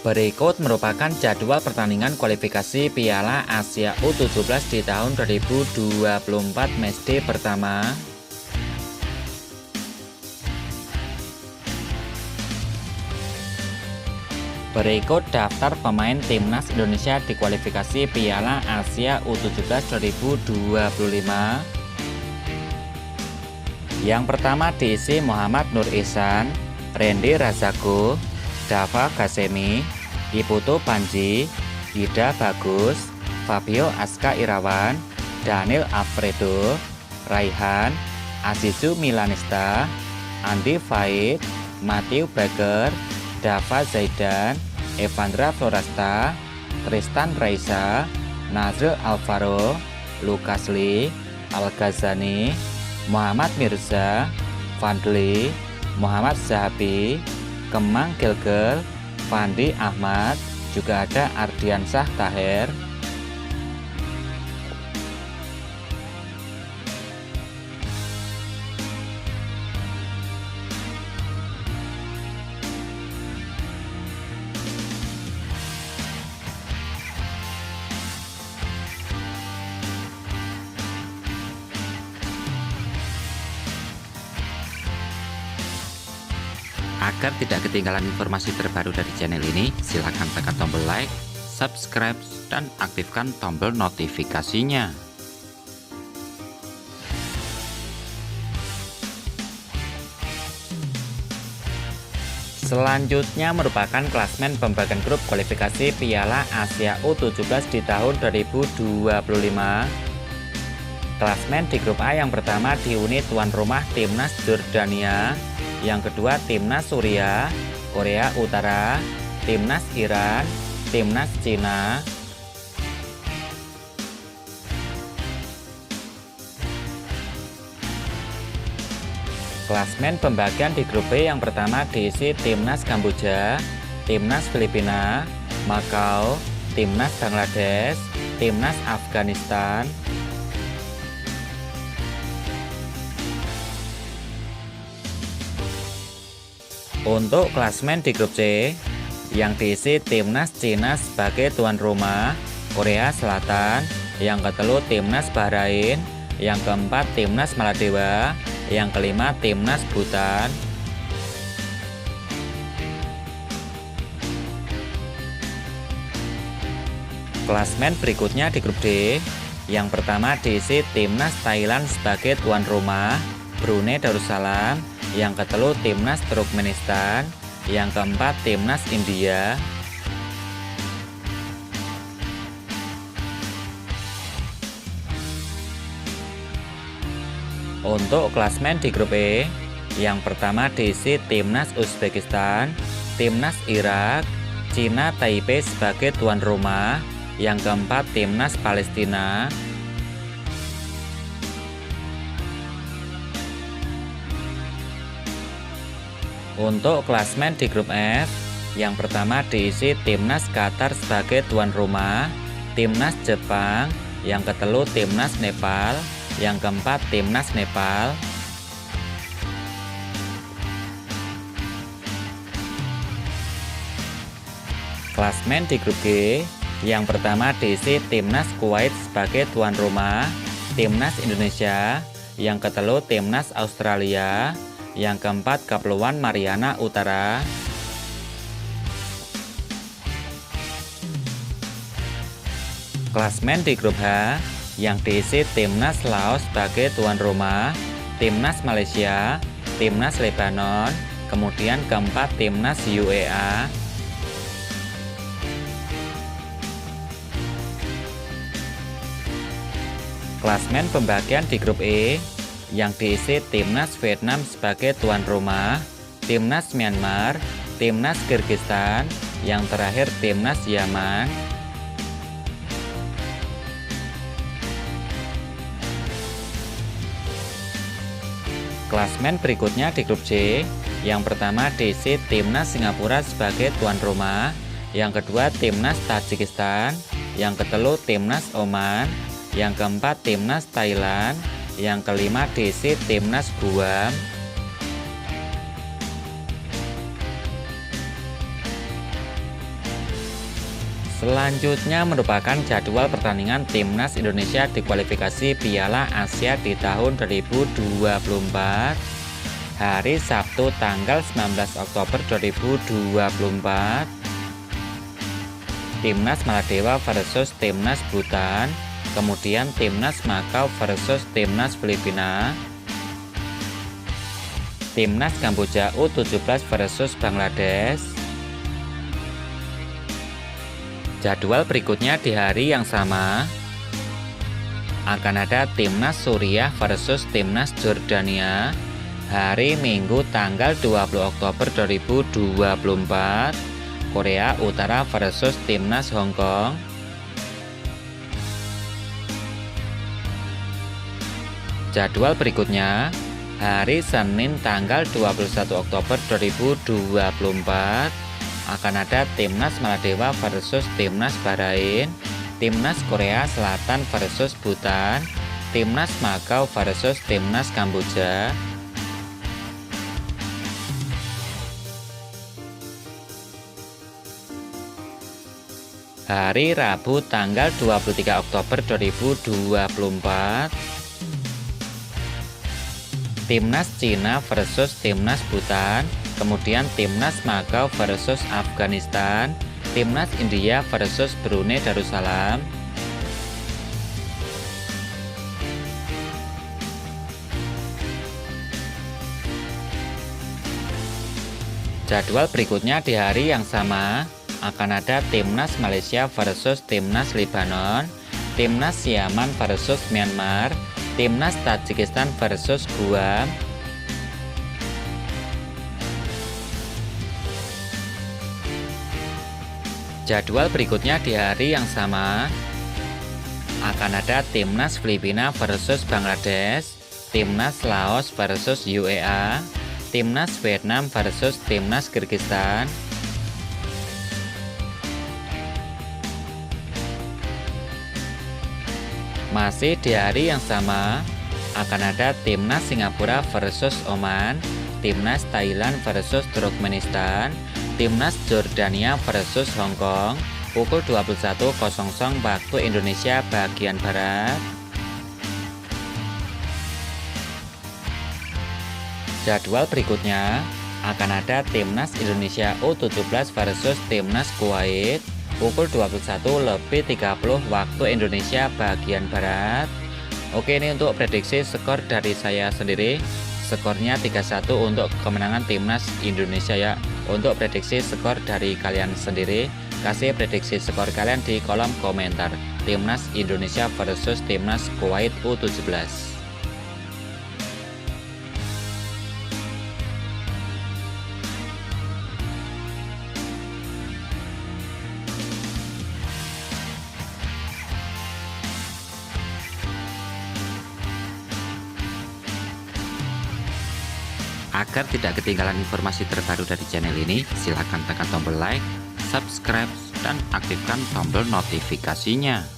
Berikut merupakan jadwal pertandingan kualifikasi Piala Asia U17 di tahun 2024 matchday pertama. Berikut daftar pemain timnas Indonesia di kualifikasi Piala Asia U17 2025. Yang pertama diisi Muhammad Nur Ihsan, Randy Razako, Dava Ghasemi, Iputu Panji, Ida Bagus, Fabio Aska Irawan, Daniel Alfredo, Raihan, Azizu Milanista, Andi Faid, Matthew Baker, Dava Zaidan, Evandra Florasta, Tristan Raisa, Nazril Alvaro, Lucas Lee, Al Ghazani, Muhammad Mirza, Fadli, Muhammad Zahabi, Kemang Gilgel, Fandi Ahmad, juga ada Ardiansyah Taher. Agar tidak ketinggalan informasi terbaru dari channel ini, silakan tekan tombol like, subscribe, dan aktifkan tombol notifikasinya. Selanjutnya merupakan klasmen pembagian grup kualifikasi Piala Asia U17 di tahun 2025. Klasmen di grup A yang pertama dihuni tuan rumah timnas Jordania, yang kedua timnas Suriah, Korea Utara, timnas Iran, timnas Cina. Klasmen pembagian di grup B yang pertama diisi timnas Kamboja, timnas Filipina, Makau, timnas Bangladesh, timnas Afghanistan. Untuk klasmen di grup C yang diisi timnas Cina sebagai tuan rumah, Korea Selatan, yang ketelu timnas Bahrain, yang keempat timnas Maladewa, yang kelima timnas Bhutan. Klasmen berikutnya di grup D yang pertama diisi timnas Thailand sebagai tuan rumah, Brunei Darussalam, yang ketelu timnas Turkmenistan, yang keempat timnas India. Untuk klasmen di grup E yang pertama diisi timnas Uzbekistan, timnas Irak, Cina Taipei sebagai tuan rumah, yang keempat timnas Palestina. Untuk klasmen di grup F yang pertama diisi timnas Qatar sebagai tuan rumah, timnas Jepang, yang ketelu timnas Nepal, yang keempat timnas Nepal. Klasmen di grup G yang pertama diisi timnas Kuwait sebagai tuan rumah, timnas Indonesia, yang ketelu timnas Australia, yang keempat Kepulauan Mariana Utara. Klasmen di grup H yang diisi timnas Laos sebagai tuan rumah, timnas Malaysia, timnas Lebanon, kemudian keempat timnas UEA. Klasmen pembagian di grup E yang diisi timnas Vietnam sebagai tuan rumah, timnas Myanmar, timnas Kyrgyzstan, yang terakhir timnas Yaman. Klasmen berikutnya di grup C yang pertama diisi timnas Singapura sebagai tuan rumah, yang kedua timnas Tajikistan, yang ketelu timnas Oman, yang keempat timnas Thailand, yang kelima diisi timnas Guam. Selanjutnya merupakan jadwal pertandingan Timnas Indonesia di kualifikasi Piala Asia di tahun 2024. Hari Sabtu tanggal 19 Oktober 2024. Timnas Maladewa versus Timnas Bhutan. Kemudian Timnas Makau versus Timnas Filipina. Timnas Kamboja U17 versus Bangladesh. Jadwal berikutnya di hari yang sama akan ada Timnas Suriah versus Timnas Jordania hari Minggu tanggal 20 Oktober 2024. Korea Utara versus Timnas Hong Kong. Jadwal berikutnya hari Senin tanggal 21 Oktober 2024 akan ada Timnas Maladewa versus Timnas Bahrain, Timnas Korea Selatan versus Bhutan, Timnas Makau versus Timnas Kamboja. Hari Rabu tanggal 23 Oktober 2024. Timnas Cina versus Timnas Bhutan, kemudian Timnas Makau versus Afghanistan, Timnas India versus Brunei Darussalam. Jadwal berikutnya di hari yang sama akan ada Timnas Malaysia versus Timnas Lebanon, Timnas Yaman versus Myanmar, Timnas Tajikistan versus Guam. Jadwal berikutnya di hari yang sama akan ada Timnas Filipina versus Bangladesh, Timnas Laos versus UEA, Timnas Vietnam versus Timnas Kyrgyzstan. Masih di hari yang sama akan ada Timnas Singapura versus Oman, Timnas Thailand versus Turkmenistan, Timnas Jordania versus Hong Kong pukul 21.00 waktu Indonesia bagian Barat. Jadwal berikutnya akan ada Timnas Indonesia U17 versus Timnas Kuwait pukul 21.30 waktu Indonesia bagian Barat. Oke, ini untuk prediksi skor dari saya sendiri. Skornya 3-1 untuk kemenangan Timnas Indonesia ya. Untuk prediksi skor dari kalian sendiri, kasih prediksi skor kalian di kolom komentar. Timnas Indonesia versus Timnas Kuwait U17. Agar tidak ketinggalan informasi terbaru dari channel ini, silakan tekan tombol like, subscribe, dan aktifkan tombol notifikasinya.